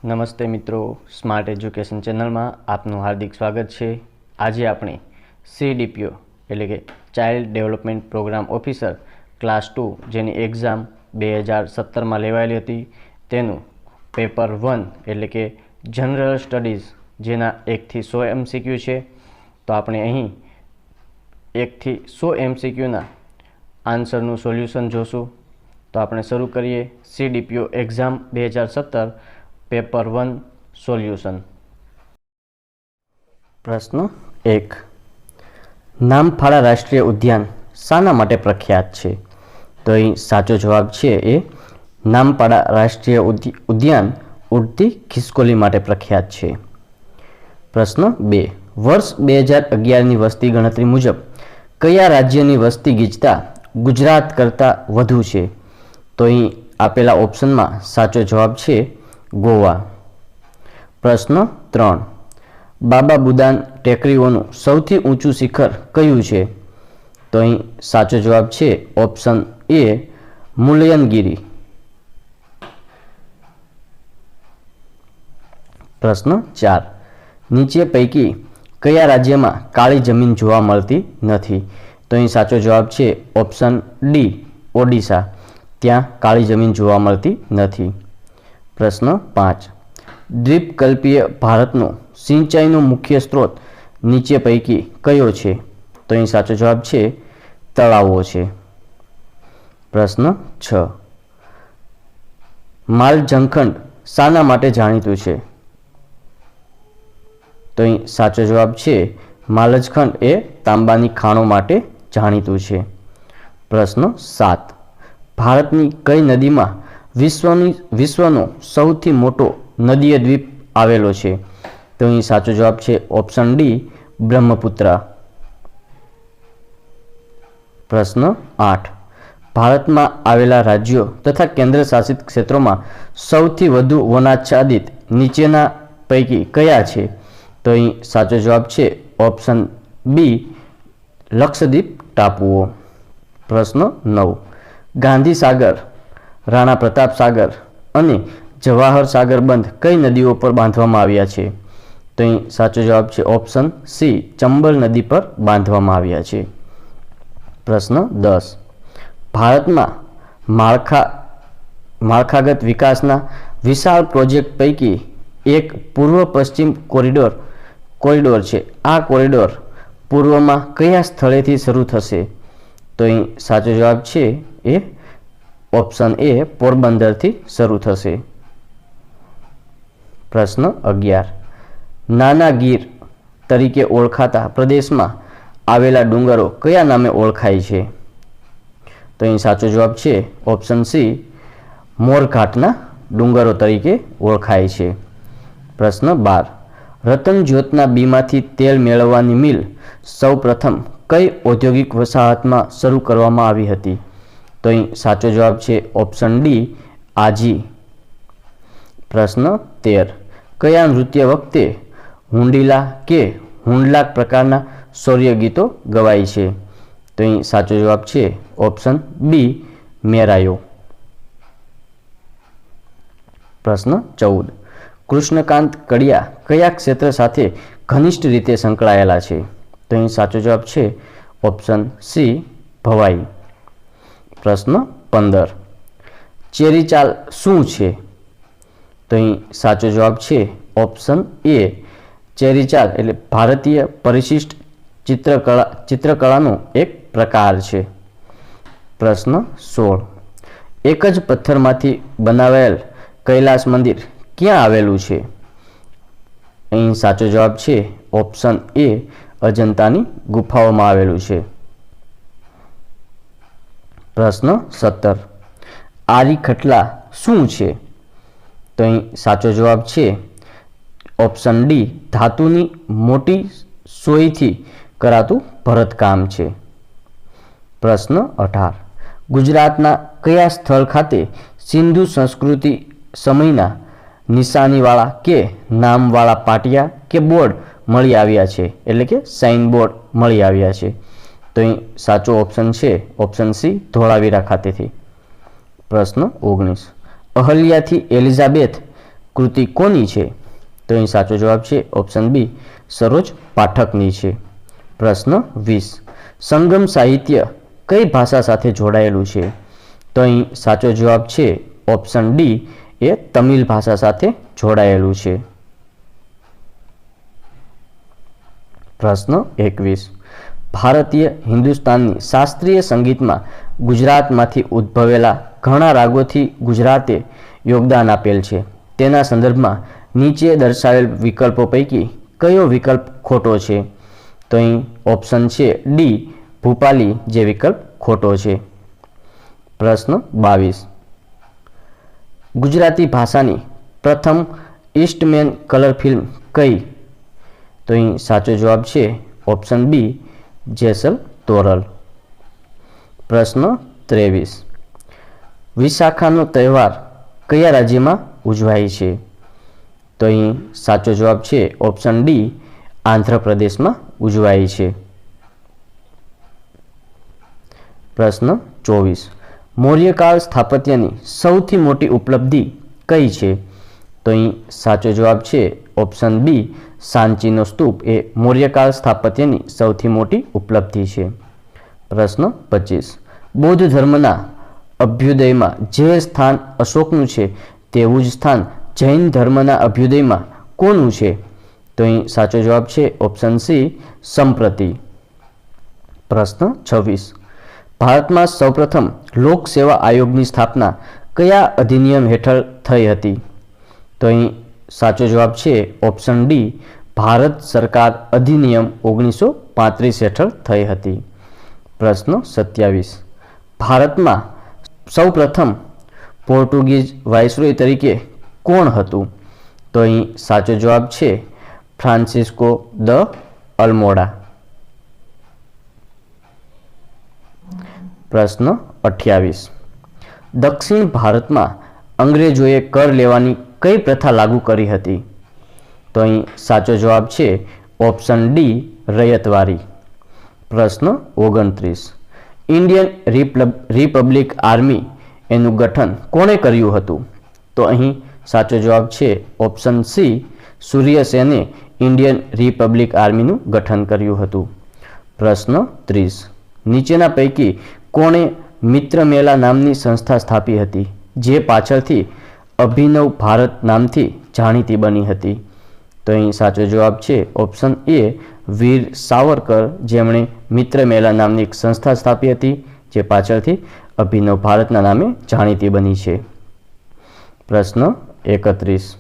નમસ્તે મિત્રો, smart education ચેનલમાં આપનું હાર્દિક સ્વાગત છે। આજે આપણે CDPO એટલે કે child development program officer class 2 જેની એક્ઝામ 2017માં લેવાયેલી હતી તેનું પેપર 1 એટલે કે જનરલ સ્ટડીઝ જેના 1 થી 100 MCQ છે। તો આપણે અહીં 1 થી 100 MCQના આન્સરનું સોલ્યુશન જોશું। તો આપણે શરૂ કરીએ CDPO એક્ઝામ 2017 पेपर 1 सोल्यूशन। प्रश्न 1 नामफाड़ा राष्ट्रीय उद्यान शाना माटे प्रख्यात छे? तो अहीं साचो जवाब छे ए नामफाड़ा राष्ट्रीय उद्यान उड़ती खिसकोली माटे प्रख्यात छे। प्रश्न 2 वर्ष 2011 ની વસ્તી ગણતરી મુજબ કયા રાજ્યની વસ્તી ગીચતા ગુજરાત કરતાં વધુ છે? તો અહીં આપેલા ઓપ્શનમાં સાચો જવાબ છે गोवा। प्रश्न 3 बाबा बुदान टेकरीओनुं सौथी ऊंचू शिखर कयुं छे? तो अहीं साचो जवाब छे ऑप्शन ए मुल्लयनगिरी। प्रश्न 4 नीचे पैकी कया राज्यमां काळी जमीन जोवा मळती नथी? तो अहीं साचो जवाब छे ऑप्शन डी ओडिशा, त्यां काळी जमीन जोवा मळती नथी। प्रश्न 5 द्वीपकल्पीय भारतनो सिंचाईनो मुख्य स्त्रोत नीचे पैकी कयो छे? तो अहीं साचो जवाब छे तळावो छे। प्रश्न 6 मालजंखंड शाना माटे जाणीतुं छे? तो अहीं साचो जवाब छे मालजखंड ए तांबानी खाणो माटे जाणीतुं छे। प्रश्न 7 भारतनी कई नदीमां विश्वनो सौथी मोटो नदीय द्वीप आवेलो छे? तो अहीं साचो जवाब छे ऑप्शन डी ब्रह्मपुत्रा। प्रश्न 8 भारत में आवेला राज्यों तथा केन्द्र शासित क्षेत्रों में सौथी वधु वनाच्छादित नीचेना पैकी कया छे? तो अहीं साचो जवाब छे ऑप्शन बी लक्षद्वीप टापुओ। प्रश्न 9 गांधी सागर, राणा प्रताप सागर अने जवाहर सागर बंध कई नदीओ पर बांधवामां आव्या छे? तो अहीं साचो जवाब छे ऑप्शन सी चंबल नदी पर बांधवामां आव्या छे। प्रश्न 10 भारत में माळखागत विकासना विशाल प्रोजेक्ट पैकी एक पूर्व पश्चिम कॉरिडोर छे। आ कॉरिडोर पूर्व में कया स्थळेथी शरू थशे? तो अहीं साचो जवाब छे ए ऑप्शन ए पोरबंदर थी शुरू थशे। प्रश्न 11 नाना गिर तरीके ओळखाता प्रदेश में आवेला डूंगरो कया नामे ओळखाय छे? तो अहीं साचो जवाब छे ऑप्शन सी मोरघाटना डूंगरो तरीके ओळखाय छे। प्रश्न 12 रतन ज्योतना बीमाथी तेल मेळववानी मिल सौ प्रथम कई औद्योगिक वसाहतमां शरू करवामां आवी हती? तो अहीं साचो जवाब छे ऑप्शन डी आजी। प्रश्न 13 कया नृत्य वखते हुंडीला के हुंडलाक प्रकारना शौर्य गीतो गवाय छे? तो अहीं साचो जवाब छे ऑप्शन बी मेरायो। प्रश्न 14 कृष्णकांत कड़िया कया क्षेत्र साथे घनिष्ठ रीते संकळायेला छे? तो अहीं साचो जवाब छे ऑप्शन सी भवाई। प्रश्न 15 चेरीचाल शुं छे? तो अहीं साचो जवाब छे ऑप्शन ए चेरीचाल एटले भारतीय परिशिष्ट चित्रकलानो एक प्रकार छे। प्रश्न 16 एक ज पत्थरमांथी बनावेल कैलास मंदिर क्यां आवेलुं छे? अहीं साचो जवाब छे ऑप्शन ए अजंतानी गुफाओमां आवेलुं छे। प्रश्न 17 आरी खटला शुं छे? तो अहीं साचो जवाब छे ऑप्शन डी धातुनी मोटी सोयथी करातुं भरतकाम छे। प्रश्न 18 गुजरातना कया स्थळ खाते सिंधु संस्कृति समयना निशानीवाळा के नामवाळा पाटिया के बोर्ड मळी आव्या छे एटले के साइन बोर्ड मळी आव्या छे? तो अहीं साचो ऑप्शन छे ऑप्शन सी धोळावीरा खातेथी। प्रश्न 19 अहल्या थी एलिजाबेथ કૃતિ કોની છે? તો અહીં સાચો જવાબ છે ઓપ્શન બી સરોજ પાઠકની છે. પ્રશ્ન 20 સંગમ સાહિત્ય કઈ ભાષા સાથે જોડાયેલું છે? તો અહીં સાચો જવાબ છે ઓપ્શન ડી એ તમિલ ભાષા સાથે જોડાયેલું છે. પ્રશ્ન 21 ભારતીય હિન્દુસ્તાનની શાસ્ત્રીય સંગીતમાં ગુજરાતમાંથી ઉદ્ભવેલા ઘણા રાગોથી ગુજરાતે યોગદાન આપેલ છે. તેના સંદર્ભમાં નીચે દર્શાવેલ વિકલ્પો પૈકી કયો વિકલ્પ ખોટો છે? તો અહીં ઓપ્શન છે ડી ભૂપાલી જે વિકલ્પ ખોટો છે. પ્રશ્ન 22 ગુજરાતી ભાષાની પ્રથમ ઈસ્ટમેન કલર ફિલ્મ કઈ? તો અહીં સાચો જવાબ છે ઓપ્શન બી જેસલ તોરલ. પ્રશ્ન 23 વિશાખાનો તહેવાર કયા રાજ્યમાં ઉજવાય છે? તો અહીં સાચો જવાબ છે ઓપ્શન ડી આંધ્રપ્રદેશમાં ઉજવાય છે. પ્રશ્ન 24 મૌર્યકાળ સ્થાપત્યની સૌથી મોટી ઉપલબ્ધિ કઈ છે? તો અહીં સાચો જવાબ છે ઓપ્શન બી સાંચીનો સ્તૂપ એ મૌર્યકાળ સ્થાપત્યની સૌથી મોટી ઉપલબ્ધિ છે. પ્રશ્ન 25 બૌદ્ધ ધર્મના અભ્યુદયમાં જે સ્થાન અશોકનું છે તેવું જ સ્થાન જૈન ધર્મના અભ્યુદયમાં કોનું છે? તો અહીં સાચો જવાબ છે ઓપ્શન સી સંપ્રતિ. પ્રશ્ન 26 ભારતમાં સૌપ્રથમ લોક સેવા આયોગની સ્થાપના કયા અધિનિયમ હેઠળ થઈ હતી? તો અહીં સાચો જવાબ છે ઓપ્શન ડી ભારત સરકાર અધિનિયમ 1935 હેઠળ થઈ હતી. પ્રશ્ન 27 ભારતમાં સૌપ્રથમ પોર્ટુગીઝ વાઇસરોય તરીકે કોણ હતું? તો અહીં સાચો જવાબ છે ફ્રાન્સિસ્કો દ અલમોડા. પ્રશ્ન 28 દક્ષિણ ભારતમાં અંગ્રેજોએ કર લેવાની કઈ પ્રથા લાગુ કરી હતી? તો અહીં સાચો જવાબ છે ઓપ્શન ડી રયતવારી. પ્રશ્ન 29 ઇન્ડિયન રિપબ્લિક આર્મી એનું ગઠન કોણે કર્યું હતું? તો અહીં સાચો જવાબ છે ઓપ્શન સી સૂર્ય સેને ઇન્ડિયન રિપબ્લિક આર્મીનું ગઠન કર્યું હતું. પ્રશ્ન 30 નીચેના પૈકી કોણે મિત્ર મેલા નામની સંસ્થા સ્થાપી હતી જે પાછળથી અભિનવ ભારત નામથી જાણીતી બની હતી? તો અહીં સાચો જવાબ છે ઓપ્શન એ વીર સાવરકર જેમણે મિત્ર મેલા નામની એક સંસ્થા સ્થાપી હતી જે પાછળથી અભિનવ ભારતના નામે જાણીતી બની છે. પ્રશ્ન 31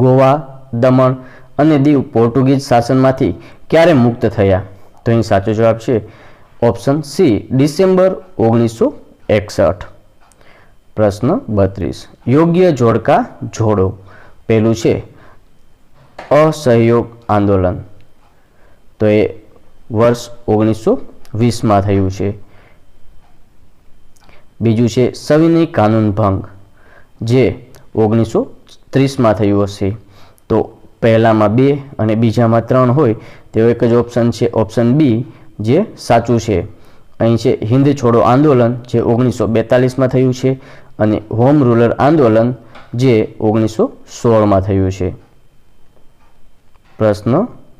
ગોવા દમણ અને દીવ પોર્ટુગીઝ શાસનમાંથી ક્યારે મુક્ત થયા? તો અહીં સાચો જવાબ છે ઓપ્શન સી ડિસેમ્બર 1961. પ્રશ્ન 32 યોગ્ય જોડકા જોડો. પહેલું છે અસહયોગ આંદોલન તો એ વર્ષ 1920માં થયું છે. બીજું છે સવિનય કાનૂન ભંગ જે 1930માં થયું હશે. તો પહેલામાં 2 અને બીજામાં 3 હોય તેવો એક જ ઓપ્શન છે ઓપ્શન બી જે સાચું છે. અહીં છે હિન્દ છોડો આંદોલન જે 1942માં થયું છે અને હોમ રૂલર આંદોલન જે 1916માં થયું છે. પ્રશ્ન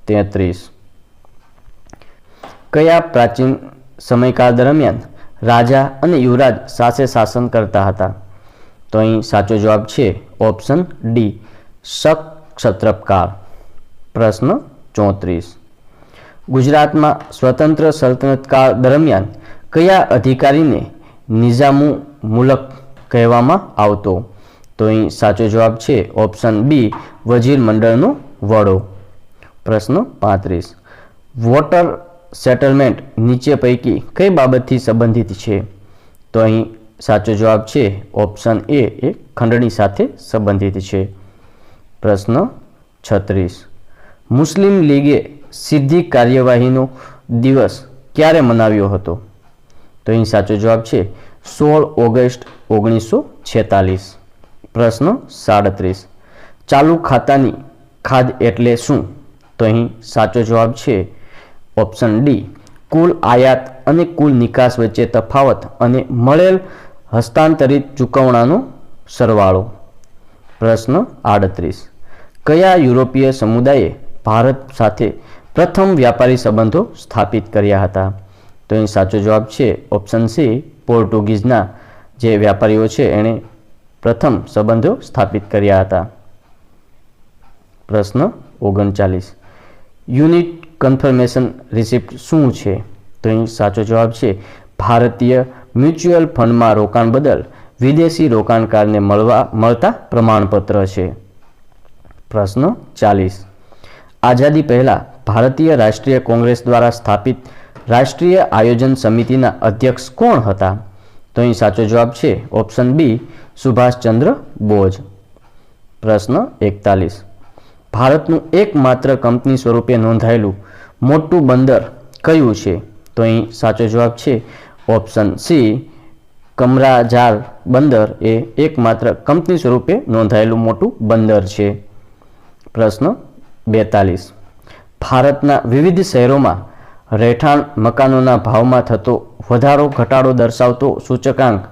33 કયા પ્રાચીન સમયકાળ દરમિયાન રાજા અને યુવરાજ સાથે શાસન કરતા હતા? તો અહીં સાચો જવાબ છે ઓપ્શન ડી શક ક્ષત્રપકાળ. પ્રશ્ન 34 ગુજરાતમાં સ્વતંત્ર સલ્તનતકાળ દરમિયાન કયા અધિકારીને નિઝામુ મુલક કહેવામાં આવતો? તો અહીં સાચો જવાબ છે ઓપ્શન બી વજીર મંડળનો વડો. પ્રશ્ન 35 વોટર સેટલમેન્ટ નીચે પૈકી કઈ બાબતથી સંબંધિત છે? તો અહીં સાચો જવાબ છે ઓપ્શન એ ખંડણી સાથે સંબંધિત છે. પ્રશ્ન 36 મુસ્લિમ લીગે સિદ્ધિ કાર્યવાહીનો દિવસ ક્યારે મનાવ્યો હતો? તો અહીં સાચો જવાબ છે 16 ઓગસ્ટ 1946. પ્રશ્ન 37 ચાલુ ખાતાની ખાધ એટલે શું? તો અહીં સાચો જવાબ છે ઓપ્શન ડી કુલ આયાત અને કુલ નિકાસ વચ્ચે તફાવત અને મળેલ હસ્તાંતરિત ચૂકવણાનો સરવાળો. પ્રશ્ન 38 કયા યુરોપીય સમુદાયે ભારત સાથે પ્રથમ વ્યાપારી સંબંધો સ્થાપિત કર્યા હતા? તો અહીં સાચો જવાબ છે ઓપ્શન સી, પોર્ટુગીઝના જે વ્યાપારીઓ છે એણે પ્રથમ સંબંધો સ્થાપિત કર્યા હતા. પ્રશ્ન 39 યુનિટ કન્ફર્મેશન રિસિપ્ટ શું છે? તો અહીં સાચો જવાબ છે ભારતીય મ્યુચ્યુઅલ ફંડમાં રોકાણ બદલ વિદેશી રોકાણકારને મળતા પ્રમાણપત્ર છે. પ્રશ્ન 40 આઝાદી પહેલા ભારતીય રાષ્ટ્રીય કોંગ્રેસ દ્વારા સ્થાપિત રાષ્ટ્રીય આયોજન સમિતિના અધ્યક્ષ કોણ હતા? તો અહીં સાચો જવાબ છે ઓપ્શન બી, સુભાષચંદ્ર બોઝ. પ્રશ્ન 41 ભારતનું એકમાત્ર કંપની સ્વરૂપે નોંધાયેલું મોટું બંદર કયું છે? તો અહીં સાચો જવાબ છે ઓપ્શન સી, કમરાજાર બંદર એ એકમાત્ર કંપની સ્વરૂપે નોંધાયેલું મોટું બંદર છે. પ્રશ્ન 42 ભારતના વિવિધ શહેરોમાં રહેઠાણ મકાનોના ભાવમાં થતો વધારો ઘટાડો દર્શાવતો સૂચકાંક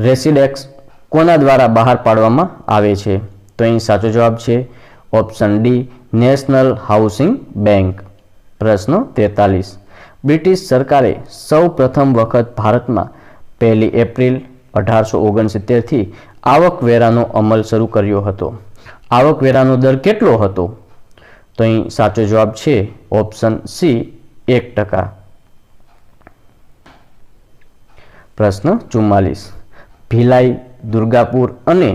રેસિડેક્સ કોના દ્વારા બહાર પાડવામાં આવે છે? તો અહીં સાચો જવાબ છે option D, national housing bank. પ્રશ્ન 43 બ્રિટિશ સરકારે સૌ પ્રથમ વખત ભારતમાં 1 એપ્રિલ 1869થી આવકવેરાનો અમલ શરૂ કર્યો હતો. આવકવેરાનો દર કેટલો હતો? તો અહીં સાચો જવાબ છે ઓપ્શન સી, 1%. પ્રશ્ન 44 ભિલાઈ, દુર્ગાપુર અને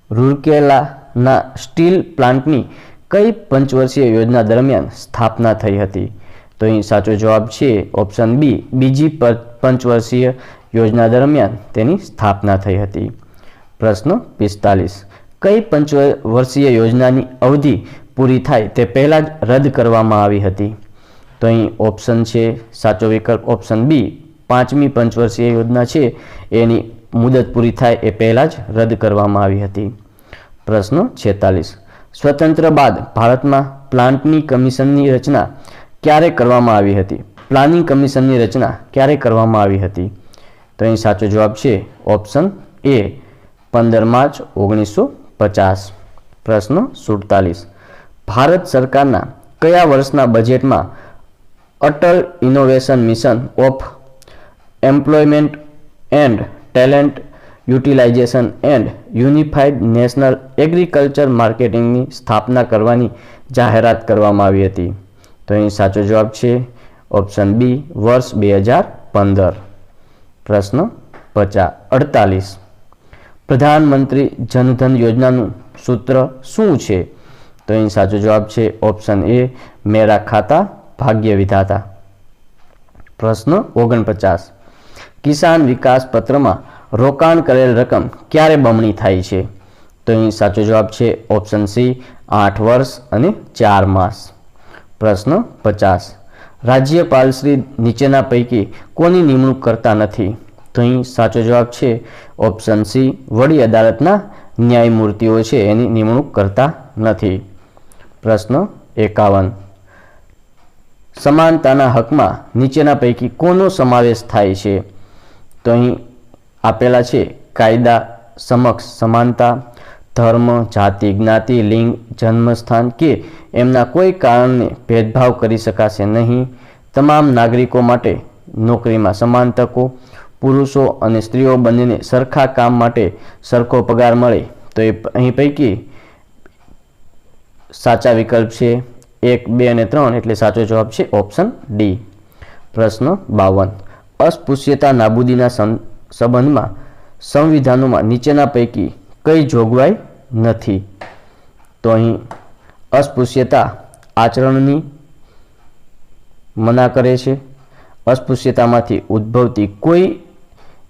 રૂરકેલાના સ્ટીલ પ્લાન્ટની કઈ પંચવર્ષીય યોજના દરમિયાન સ્થાપના થઈ હતી? તો અહીં સાચો જવાબ છે ઓપ્શન બી, બીજી પંચવર્ષીય યોજના દરમિયાન તેની સ્થાપના થઈ હતી. પ્રશ્ન 45 કઈ પંચવર્ષીય યોજનાની અવધિ પૂરી થાય તે પહેલા જ રદ કરવામાં આવી હતી? તો અહીં ઓપ્શન છે સાચો વિકલ્પ ઓપ્શન બી, 5મી પંચવર્ષીય યોજના છે એની મુદત પૂરી થાય એ પહેલા જ રદ કરવામાં આવી હતી. પ્રશ્ન 46 સ્વતંત્ર બાદ ભારતમાં પ્લાન્ટની કમિશનની રચના ક્યારે કરવામાં આવી હતી? પ્લાનિંગ કમિશનની રચના ક્યારે કરવામાં આવી હતી? તો અહીં સાચો જવાબ છે ઓપ્શન એ, 15 માર્ચ 1950. પ્રશ્ન 47 ભારત સરકારના કયા વર્ષના બજેટમાં Atal innovation mission of employment and talent utilization and unified national agriculture માર્કેટિંગની સ્થાપના કરવાની જાહેરાત કરવામાં આવી હતી? તો અહીં સાચો જવાબ છે ઓપ્શન બી, વર્ષ 2015. પ્રશ્ન 48 પ્રધાનમંત્રી જનધન યોજનાનું સૂત્ર શું છે? તો અહીં સાચો જવાબ છે ઓપ્શન એ, મેરા ખાતા ભાગ્ય વિધાતા. પ્રશ્ન 49 કિસાન વિકાસ પત્રમાં રોકાણ કરેલ રકમ ક્યારે બમણી થાય છે? તો અહીં સાચો જવાબ છે ઓપ્શન સી, 8 વર્ષ અને 4 માસ. પ્રશ્ન 50 રાજ્યપાલ શ્રી નીચેના પૈકી કોની નિમણૂક કરતા નથી? તો અહીં સાચો જવાબ છે ઓપ્શન સી, વડી અદાલતના ન્યાયમૂર્તિઓ છે એની નિમણૂક કરતા નથી. પ્રશ્ન 51 સમાનતાના હકમાં નીચેના પૈકી કોનો સમાવેશ થાય છે? તો અહીં આપેલા છે કાયદા સમક્ષ સમાનતા, ધર્મ, જાતિ, જ્ઞાતિ, લિંગ, જન્મસ્થાન કે એમના કોઈ કારણને ભેદભાવ કરી શકાશે નહીં, તમામ નાગરિકો માટે નોકરીમાં સમાન તકો, પુરુષો અને સ્ત્રીઓ બંનેને સરખા કામ માટે સરખો પગાર મળે. તો એ અહીં પૈકી સાચા વિકલ્પ છે 1, 2 અને 3 એટલે સાચો જવાબ છે ઓપ્શન ડી. પ્રશ્ન 52 અસ્પૃશ્યતા નાબૂદીના સંબંધમાં સંવિધાનોમાં નીચેના પૈકી કઈ જોગવાઈ નથી? તો અહીં અસ્પૃશ્યતા આચરણની મના કરે છે, અસ્પૃશ્યતામાંથી ઉદ્ભવતી કોઈ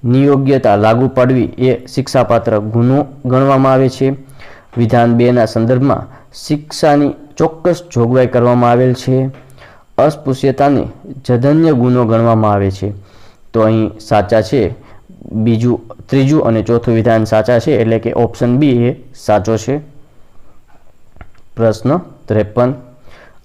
નિયોગ્યતા લાગુ પાડવી એ શિક્ષાપાત્ર ગુનો ગણવામાં આવે છે, વિધાન 2ના સંદર્ભમાં શિક્ષાની ચોક્કસ જોગવાઈ કરવામાં આવેલ છે, અસ્પૃશ્યતાને જધન્ય ગુનો ગણવામાં આવે છે. તો અહીં સાચા છે બીજું, ત્રીજું અને ચોથું વિધાન સાચા છે એટલે કે ઓપ્શન બી એ સાચો છે. પ્રશ્ન 53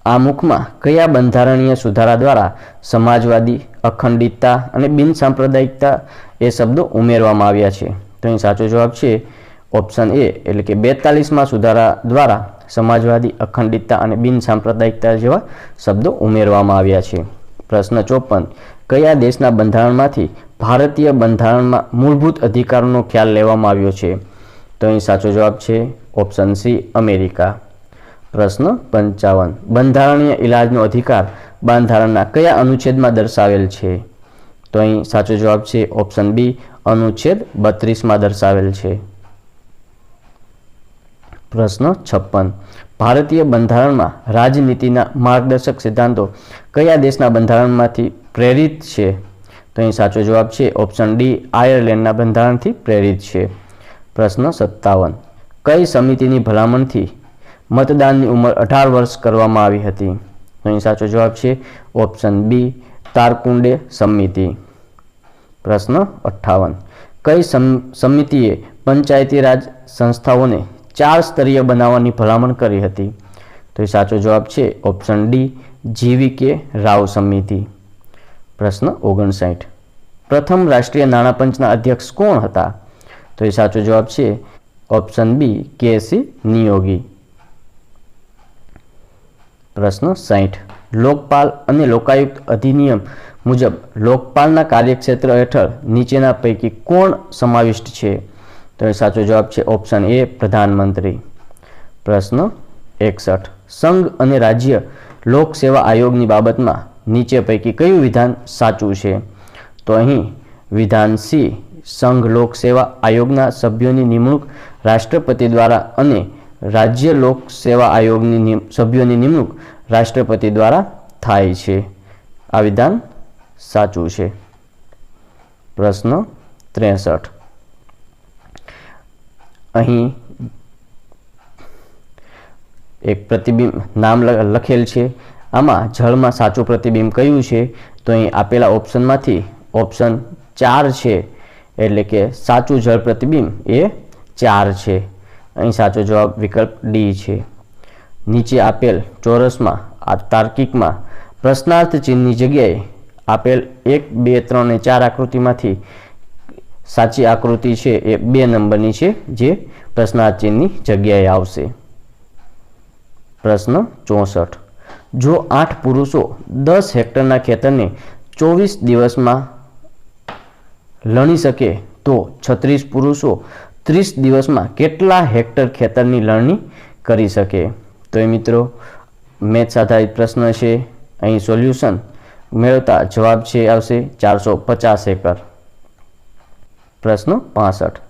આમુખમાં કયા બંધારણીય સુધારા દ્વારા સમાજવાદી, અખંડિતતા અને બિનસાંપ્રદાયિકતા એ શબ્દો ઉમેરવામાં આવ્યા છે? તો અહીં સાચો જવાબ છે ઓપ્શન એ એટલે કે 42માં સુધારા દ્વારા સમાજવાદી, અખંડિતતા અને બિન સાંપ્રદાયિકતા જેવા શબ્દો ઉમેરવામાં આવ્યા છે. પ્રશ્ન 54. કયા દેશના બંધારણમાંથી ભારતીય બંધારણમાં મૂળભૂત અધિકારોનો ખ્યાલ લેવામાં આવ્યો છે? તો અહીં સાચો જવાબ છે ઓપ્શન સી, અમેરિકા. પ્રશ્ન 55. બંધારણીય ઇલાજનો અધિકાર બંધારણના કયા અનુચ્છેદમાં દર્શાવેલ છે? તો અહીં સાચો જવાબ છે ઓપ્શન બી, અનુચ્છેદ 32માં દર્શાવેલ છે. પ્રશ્ન 56. ભારતીય બંધારણમાં રાજનીતિના માર્ગદર્શક સિદ્ધાંતો કયા દેશના બંધારણમાંથી પ્રેરિત છે? તો અહીં સાચો જવાબ છે ઓપ્શન ડી, આયર્લેન્ડના બંધારણથી પ્રેરિત છે. પ્રશ્ન 57. કઈ સમિતિની ભલામણથી મતદાનની ઉંમર 18 વર્ષ કરવામાં આવી હતી? તો અહીં સાચો જવાબ છે ઓપ્શન બી, તારકુંડે સમિતિ. પ્રશ્ન 58. કઈ સમિતિએ પંચાયતી રાજ સંસ્થાઓને 4 સ્તરીય બનાવવાની ભલામણ કરી હતી? તો એ સાચો જવાબ છે ઓપ્શન ડી, GVK રાવ સમિતિ. પ્રશ્ન 59. પ્રથમ રાષ્ટ્રીય નાણાં પંચના અધ્યક્ષ કોણ હતા? તો એ સાચો જવાબ છે ઓપ્શન બી, KC નિયોગી. પ્રશ્ન 60. લોકપાલ અને લોકાયુક્ત અધિનિયમ મુજબ લોકપાલના કાર્યક્ષેત્ર હેઠળ નીચેના પૈકી કોણ સમાવિષ્ટ છે? તો એ સાચો જવાબ છે ઓપ્શન એ, પ્રધાનમંત્રી. પ્રશ્ન 61. સંઘ અને રાજ્ય લોક સેવા આયોગની બાબતમાં નીચે પૈકી કયું વિધાન સાચું છે? તો અહીં વિધાન સી, સંઘ લોક સેવા આયોગના સભ્યોની નિમણૂક રાષ્ટ્રપતિ દ્વારા અને રાજ્ય લોક સેવા આયોગની સભ્યોની નિમણૂક રાષ્ટ્રપતિ દ્વારા થાય છે. આ વિધાન સાચું છે. પ્રશ્ન 63. અહીં એક પ્રતિબિંબ નામ લખેલ છે. આમાં જળમાં સાચું પ્રતિબિંબ કયું છે? તો અહીં આપેલા ઓપ્શનમાંથી ઓપ્શન 4 છે, એટલે કે સાચું જળ પ્રતિબિંબ એ 4 છે. અહીં સાચો જવાબ વિકલ્પ ડી છે. નીચે આપેલ ચોરસમાં આ તાર્કિકમાં પ્રશ્નાર્થ ચિહ્નની જગ્યાએ આપેલ 1, 2, 3 અને 4 આકૃતિમાંથી સાચી આકૃતિ છે એ 2 નંબરની છે, જે પ્રશ્નાર્થ ચિહ્નની જગ્યાએ આવશે. પ્રશ્ન 64. જો 8 પુરુષો 10 હેક્ટરના ખેતરને 24 દિવસમાં લણી શકે તો 36 પુરુષો 30 દિવસમાં કેટલા હેક્ટર ખેતરની લણણી કરી શકે? તો એ મિત્રો મેથ્સ આધારિત પ્રશ્ન છે. અહીં સોલ્યુશન મેળવતા જવાબ છે આવશે 450 એકર. પ્રશ્ન 65.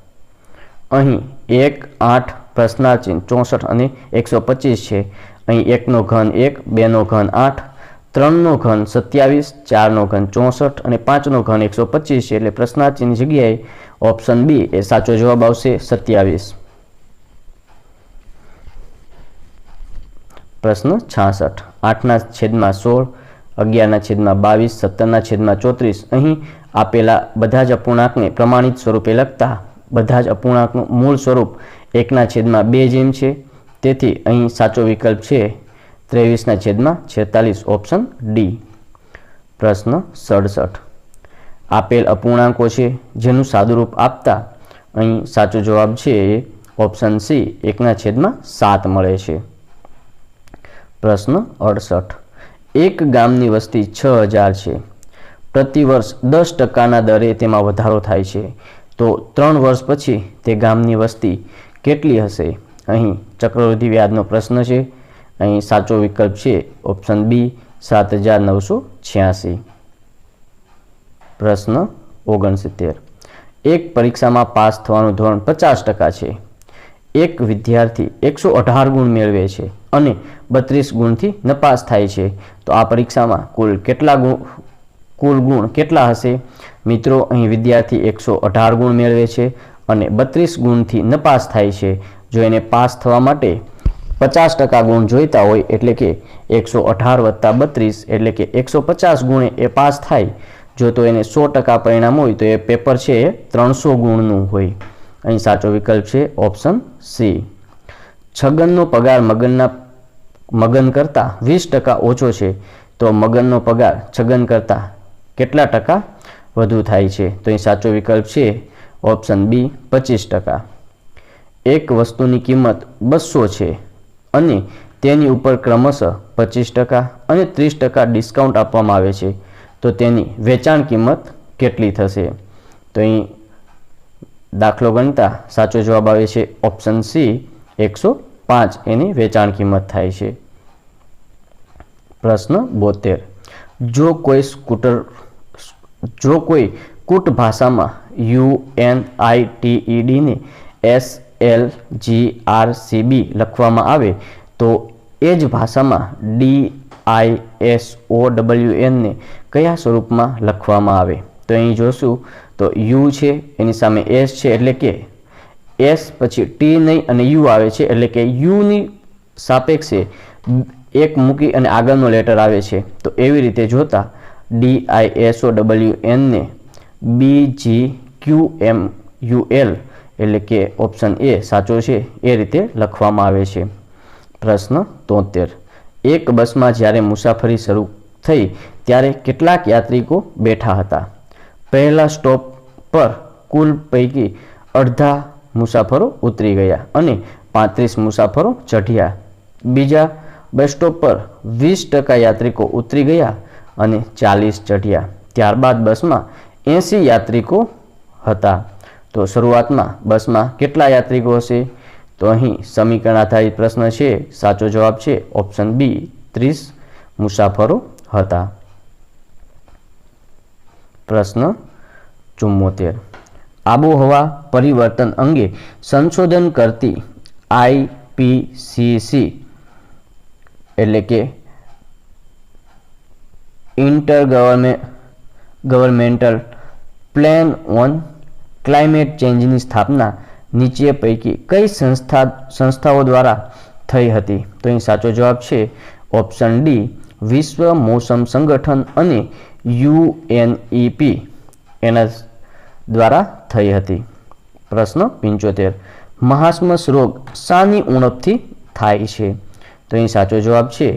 અહીં 1, 8 પ્રશ્નાર્થ ચિહ્ન 64 અને 125 છે. અહીં 1નો ઘન 1, 2નો ઘન 8, 3નો ઘન 27, 4નો ઘન 64 અને 5નો ઘન 125 છે. એટલે પ્રશ્નાર્થ ચિહ્નની જગ્યાએ ઓપ્શન બી એ સાચો જવાબ આવશે 27. પ્રશ્ન 66. 8/16, 11/22, 17/34. અહીં આપેલા બધા જ અપૂર્ણાંકને પ્રમાણિત સ્વરૂપે લખતા બધા જ અપૂર્ણાંકનું મૂળ સ્વરૂપ 1/2 જેમ છે. તેથી અહીં સાચો વિકલ્પ છે 23/46, ઓપ્શન ડી. પ્રશ્ન 67. આપેલ અપૂર્ણાંકો છે જેનું સાદુરૂપ આપતા અહીં સાચો જવાબ છે ઓપ્શન સી, 1/7 મળે છે. પ્રશ્ન 68. એક ગામની વસ્તી 6000 છે. પ્રતિવર્ષ 10%ના દરે તેમાં વધારો થાય છે, તો 3 વર્ષ પછી તે ગામની વસ્તી કેટલી હશે? અહીં ચક્રવૃદ્ધિ વ્યાજનો પ્રશ્ન છે. અહીં સાચો વિકલ્પ છે ઓપ્શન બી, 7986. પ્રશ્ન 69. એક પરીક્ષામાં પાસ થવાનું ધોરણ 50% છે. એક વિદ્યાર્થી 118 ગુણ મેળવે છે અને 32 ગુણથી નપાસ થાય છે, તો આ પરીક્ષામાં કુલ ગુણ કેટલા હશે? મિત્રો અહીં વિદ્યાર્થી 118 ગુણ મેળવે છે અને 32 ગુણથી નપાસ થાય છે. જો એને પાસ થવા માટે 50% ગુણ જોઈતા હોય, એટલે કે 118 + 32 એટલે કે 150 ગુણે એ પાસ થાય. જો તો એને 100% પરિણામ હોય તો એ પેપર છે એ 300 ગુણનું હોય. અહીં સાચો વિકલ્પ છે ઓપ્શન સી. છગનનો પગાર મગન કરતાં 20% ઓછો છે, તો મગનનો પગાર છગન કરતાં કેટલા ટકા વધુ થાય છે? તો અહીં સાચો વિકલ્પ છે ઓપ્શન બી, 25%. એક વસ્તુની કિંમત 200 છે અને તેની ઉપર ક્રમશઃ 25% અને 30% ડિસ્કાઉન્ટ આપવામાં આવે છે તો તેની વેચાણ કિંમત કેટલી થશે? તો અહીં દાખલો ગણતા સાચો જવાબ આવે છે ઓપ્શન સી 105 એની વેચાણ કિંમત થાય છે. પ્રશ્ન 72. જો કોઈ કૂટ ભાષામાં UNITED ને SLGRCB લખવામાં આવે તો એ જ ભાષામાં DISOWN ને કયા સ્વરૂપમાં લખવામાં આવે? તો અહીં જોશું તો U છે એની સામે S છે એટલે કે S પછી T નહીં અને U આવે છે એટલે કે U ની સાપેક્ષે એક મૂકી અને આગળનો લેટર આવે છે તો એવી રીતે જોતા DISOWN ને BGQMUL એટલે કે ઓપ્શન એ સાચો છે એ રીતે લખવામાં આવે છે. પ્રશ્ન 73. એક બસમાં જ્યારે મુસાફરી શરૂ થઈ ત્યારે કેટલાક યાત્રિકો બેઠા હતા? પહેલા સ્ટોપ પર કુલ પૈકી અડધા મુસાફરો ઉતરી ગયા અને 35 મુસાફરો ચઢ્યા. બીજા બસ સ્ટોપ પર 20% યાત્રિકો ઉતરી ગયા અને 40 ચઢ્યા. ત્યારબાદ બસમાં 80 યાત્રિકો હતા. તો શરૂઆતમાં બસમાં કેટલા યાત્રિકો હશે? તો અહીં સમીકરણ આધારિત પ્રશ્ન છે. સાચો જવાબ છે ઓપ્શન બી 30 મુસાફરો હતા. પ્રશ્ન 74. આબોહવા પરિવર્તન અંગે સંશોધન કરતી IPCC એટલે કે ઇન્ટરગવર્મેન્ટલ પ્લાન ઓન ક્લાઇમેટ ચેન્જની સ્થાપના નીચે પૈકી કઈ સંસ્થાઓ દ્વારા થઈ હતી? તો અહીં સાચો જવાબ છે ઓપ્શન ડી વિશ્વ મોસમ સંગઠન અને UNEP એના દ્વારા થઈ હતી. પ્રશ્ન 75. મહાસ્મસ રોગ શાની ઉણપથી થાય છે? તો અહીં સાચો જવાબ છે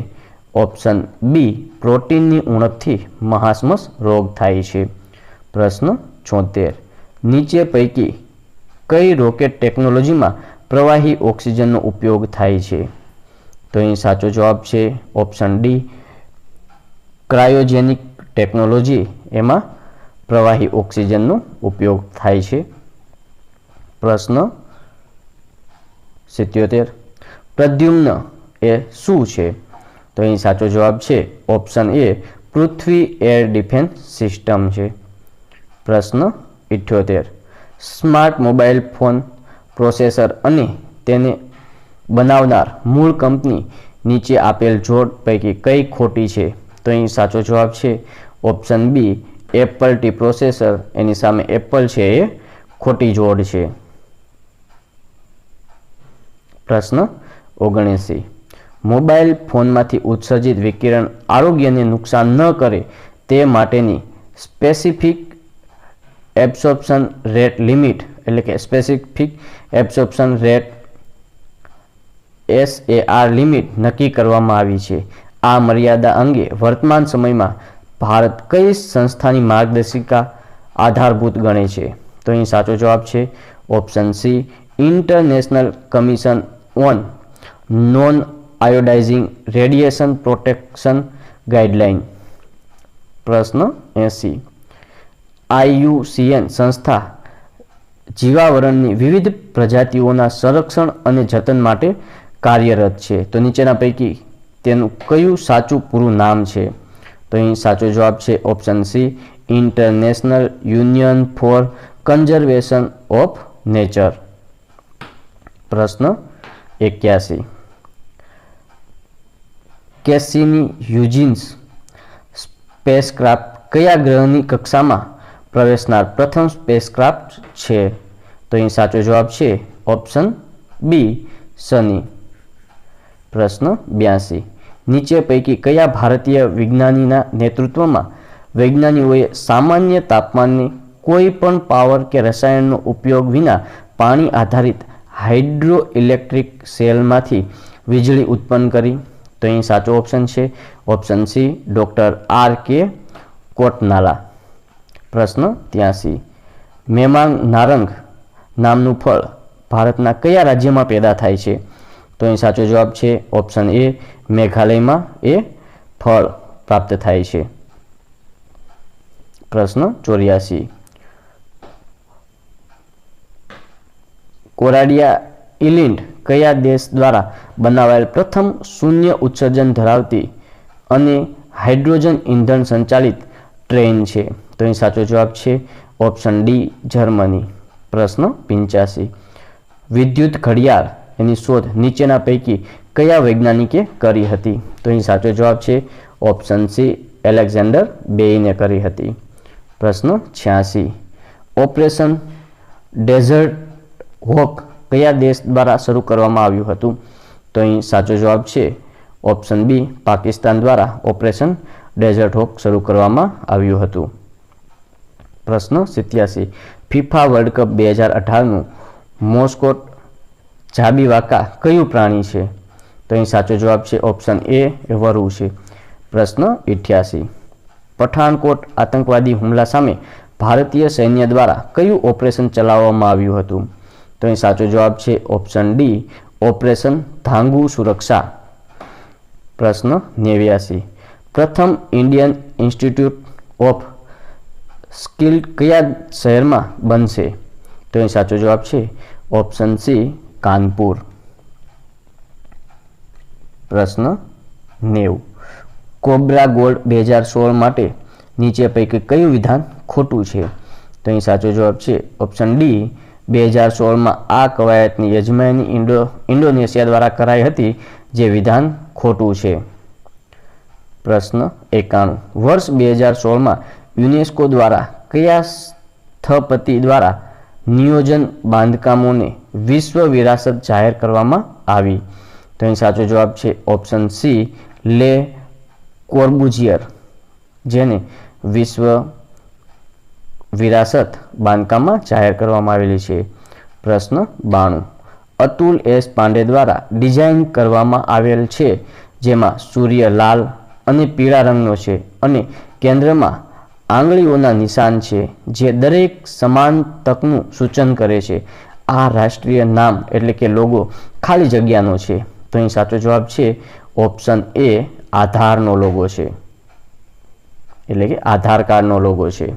ઓપ્શન બી પ્રોટીનની ઉણપથી મહાસ્મસ રોગ થાય છે. પ્રશ્ન 76. નીચે પૈકી કઈ રોકેટ ટેકનોલોજીમાં પ્રવાહી ઓક્સિજનનો ઉપયોગ થાય છે? તો અહીં સાચો જવાબ છે ઓપ્શન ડી ક્રાયોજેનિક ટેકનોલોજી એમાં પ્રવાહી ઓક્સિજનનો ઉપયોગ થાય છે. પ્રશ્ન 77. પ્રદ્યુમ્ન એ શું છે? તો અહીં સાચો જવાબ છે option A Prithvi air defence system છે. પ્રશ્ન 78. સ્માર્ટ મોબાઈલ ફોન પ્રોસેસર અને તેને બનાવનાર મૂળ કંપની નીચે આપેલ જોડ પૈકી કઈ ખોટી છે? તો અહીં સાચો જવાબ છે option B Apple T processor એની સામે એપલ છે એ ખોટી જોડ છે. પ્રશ્ન 79. મોબાઈલ ફોનમાંથી ઉત્સર્જિત વિકિરણ આરોગ્યને નુકસાન ન કરે તે માટેની સ્પેસિફિક એબ્સોર્પ્શન રેટ લિમિટ એટલે કે specific absorption rate SAR limit નક્કી કરવામાં આવી છે. આ મર્યાદા અંગે વર્તમાન સમયમાં ભારત કઈ સંસ્થાની માર્ગદર્શિકા આધારભૂત ગણે છે? તો અહીં સાચો જવાબ છે option C international commission on non ionizing radiation protection guideline. પ્રશ્ન 80. IUCN સંસ્થા જીવાવરણની વિવિધ પ્રજાતિઓના સંરક્ષણ અને જતન માટે કાર્યરત છે. તો નીચેના પૈકી તેનું કયું સાચું પૂરું નામ છે? તો અહીં સાચો જવાબ છે option C international union for conservation of nature. પ્રશ્ન 81. કેસીની હ્યુજિન્સ સ્પેસક્રાફ્ટ કયા ગ્રહની કક્ષામાં પ્રવેશનાર પ્રથમ સ્પેસક્રાફ્ટ છે? તો અહીં સાચો જવાબ છે ઓપ્શન બી શનિ. પ્રશ્ન 82. નીચે પૈકી કયા ભારતીય વિજ્ઞાનીના નેતૃત્વમાં વૈજ્ઞાનિકોએ સામાન્ય તાપમાનની કોઈ પણ પાવર કે રસાયણનો ઉપયોગ વિના પાણી આધારિત હાઇડ્રો ઇલેક્ટ્રિક સેલમાંથી વીજળી ઉત્પન્ન કરી? તો અહીં સાચો ઓપ્શન છે ઓપ્શન સી ડૉક્ટર RK કોટનાલા. પ્રશ્ન 83. મેમાંગ નારંગ નામનું ફળ ભારતના કયા રાજ્યમાં પેદા થાય છે? તો અહીં સાચો જવાબ છે ઓપ્શન એ, મેઘાલયમાં એ ફળ પ્રાપ્ત થાય છે. પ્રશ્ન 84. કોરાડિયા ઇલિન્ડ કયા દેશ દ્વારા બનાવાયેલ પ્રથમ શૂન્ય ઉત્સર્જન ધરાવતી અને હાઇડ્રોજન ઇંધણ સંચાલિત ટ્રેન છે? તો અહીં સાચો જવાબ છે ઓપ્શન ડી, જર્મની. પ્રશ્ન 85. વિદ્યુત ઘડિયાળ એની શોધ નીચેના પૈકી કયા વૈજ્ઞાનિકે કરી હતી? તો અહીં સાચો જવાબ છે ઓપ્શન સી, એલેક્ઝાન્ડર બેઈને કરી હતી. પ્રશ્ન 86. ઓપરેશન ડેઝર્ટ હોક કયા દેશ દ્વારા શરૂ કરવામાં આવ્યું હતું? તો અહીં સાચો જવાબ છે ઓપ્શન બી, પાકિસ્તાન દ્વારા ઓપરેશન ડેઝર્ટ હોક શરૂ કરવામાં આવ્યું હતું. પ્રશ્ન 87. ફિફા વર્લ્ડ કપ 2018નું મોસ્કોટ જાબીવાકા કયું પ્રાણી છે? તો અહીં સાચો જવાબ છે ઓપ્શન એ, વરુ છે. પ્રશ્ન 88. પઠાણકોટ આતંકવાદી હુમલા સામે ભારતીય સૈન્ય દ્વારા કયું ઓપરેશન ચલાવવામાં આવ્યું હતું? તો અહીં સાચો જવાબ છે ઓપ્શન ડી, ઓપરેશન ધાંગુ સુરક્ષા. પ્રશ્ન 89. પ્રથમ ઇન્ડિયન ઇન્સ્ટિટ્યૂટ ઓફ સ્કિલ કયા શહેરમાં બનશે? તો અહીં સાચો જવાબ છે ઓપ્શન સી, કાનપુર. પ્રશ્ન 90. કોબ્રા ગોલ્ડ 2016 માટે નીચે પૈકી કયું વિધાન ખોટું છે? તો અહીં સાચો જવાબ છે ઓપ્શન ડી, 2016માં આ કવાયતની યજમાની ઇન્ડોનેશિયા દ્વારા કરાઈ હતી, જે વિધાન ખોટું છે. પ્રશ્ન 91. વર્ષ 2016માં યુનેસ્કો દ્વારા કયા સ્થપતિ દ્વારા નિયોજન બાંધકામોને વિશ્વ વિરાસત જાહેર કરવામાં આવી? તો અહીં સાચો જવાબ છે ઓપ્શન સી, લે કોર્બુઝિયર, જેને વિશ્વ વિરાસત બાંધકામમાં જાહેર કરવામાં આવેલી છે. પ્રશ્ન 92. અતુલ એસ પાંડે દ્વારા ડિઝાઇન કરવામાં આવેલ છે, જેમાં સૂર્ય લાલ અને પીળા રંગનો છે અને કેન્દ્રમાં આંગળીઓના નિશાન છે, જે દરેક સમાન તકનું સૂચન કરે છે. આ રાષ્ટ્રીય નામ એટલે કે લોગો ખાલી જગ્યાનો છે. તો અહીં સાચો જવાબ છે ઓપ્શન એ, આધારનો લોગો છે, એટલે કે આધાર કાર્ડનો લોગો છે.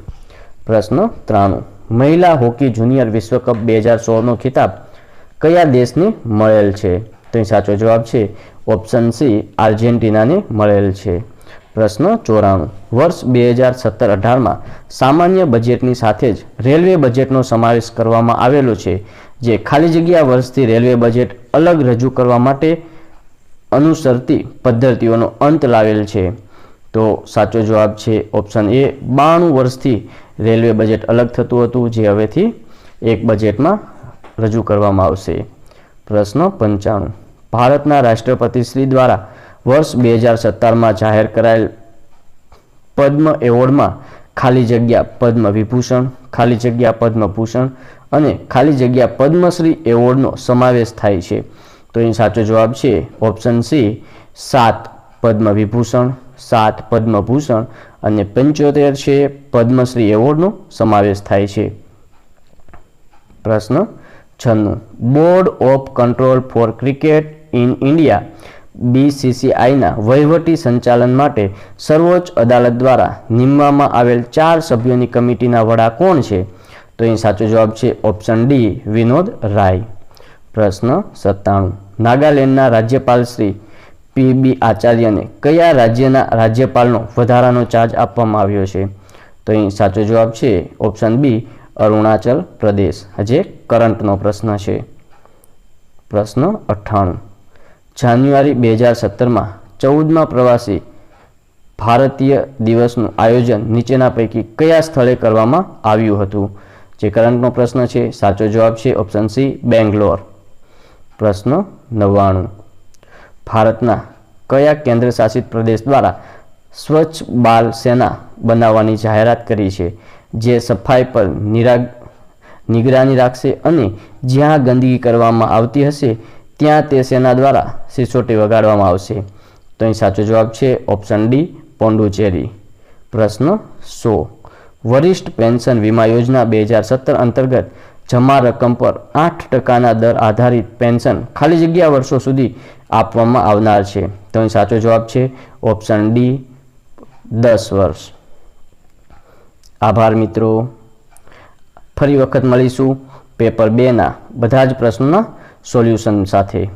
પ્રશ્ન 93. મહિલા હોકી જુનિયર વિશ્વકપ 2016નો ખિતાબ કયા દેશને મળેલ છે? તો અહીં સાચો જવાબ છે ઓપ્શન સી, આર્જેન્ટિનાને મળેલ છે. પ્રશ્ન 94. વર્ષ 2017-18માં સામાન્ય બજેટની સાથે જ રેલવે બજેટનો સમાવેશ કરવામાં આવેલો છે, જે ખાલી જગ્યા વર્ષથી રેલવે બજેટ અલગ રજૂ કરવા માટે અનુસરતી પદ્ધતિઓનો અંત લાવેલ છે. તો સાચો જવાબ છે ઓપ્શન એ, 92 વર્ષથી રેલવે બજેટ અલગ થતું હતું, જે હવેથી એક બજેટમાં રજૂ કરવામાં આવશે. પ્રશ્ન 95. ભારતના રાષ્ટ્રપતિ શ્રી દ્વારા વર્ષ 2017માં જાહેર કરાયેલ પદ્મ એવોર્ડમાં ખાલી જગ્યા પદ્મ વિભૂષણ, ખાલી જગ્યા પદ્મભૂષણ અને ખાલી જગ્યા પદ્મશ્રી એવોર્ડનો સમાવેશ થાય છે. તો અહીં સાચો જવાબ છે ઓપ્શન સી, 7 પદ્મ વિભૂષણ, 7 પદ્મભૂષણ અને 75 છે પદ્મશ્રી એવોર્ડનો સમાવેશ થાય છે. પ્રશ્ન 96. Board of control for cricket in India BCCIના વહીવટી સંચાલન માટે સર્વોચ્ચ અદાલત દ્વારા નિમવામાં આવેલ 4 સભ્યોની કમિટીના વડા કોણ છે? તો અહીં સાચો જવાબ છે ઓપ્શન ડી, વિનોદ રાય. પ્રશ્ન 97. નાગાલેન્ડના રાજ્યપાલ શ્રી PB આચાર્યને કયા રાજ્યના રાજ્યપાલનો વધારાનો ચાર્જ આપવામાં આવ્યો છે? તો અહીં સાચો જવાબ છે ઓપ્શન બી, અરુણાચલ પ્રદેશ, જે કરંટનો પ્રશ્ન છે. પ્રશ્ન 98. જાન્યુઆરી 2017માં 14મા પ્રવાસી ભારતીય દિવસનું આયોજન નીચેના પૈકી કયા સ્થળે કરવામાં આવ્યું હતું? જે કરંટનો પ્રશ્ન છે. સાચો જવાબ છે ઓપ્શન સી, બેંગ્લોર. પ્રશ્ન 99. ભારતના કયા કેન્દ્ર શાસિત પ્રદેશ દ્વારા સ્વચ્છ બાલ સેના બનાવવાની જાહેરાત કરી છે, જે સફાઈ પર નિગરાની રાખશે અને જ્યાં ગંદકી કરવામાં આવતી હશે ત્યાં તે સેના દ્વારા સિસોટી વગાડવામાં આવશે? તો અહીં સાચો જવાબ છે ઓપ્શન ડી, પોંડુચેરી. પ્રશ્ન 100. વરિષ્ઠ પેન્શન વીમા યોજના 2017 અંતર્ગત જમા રકમ પર 8% દર આધારિત પેન્શન ખાલી જગ્યા વર્ષો સુધી આપવામાં આવનાર છે? તો અહીં સાચો જવાબ છે ઓપ્શન ડી 10 વર્ષ. આભાર મિત્રો. ફરી વખત મળીશું પેપર 2 ના બધા જ પ્રશ્નોના સોલ્યુશન સાથે.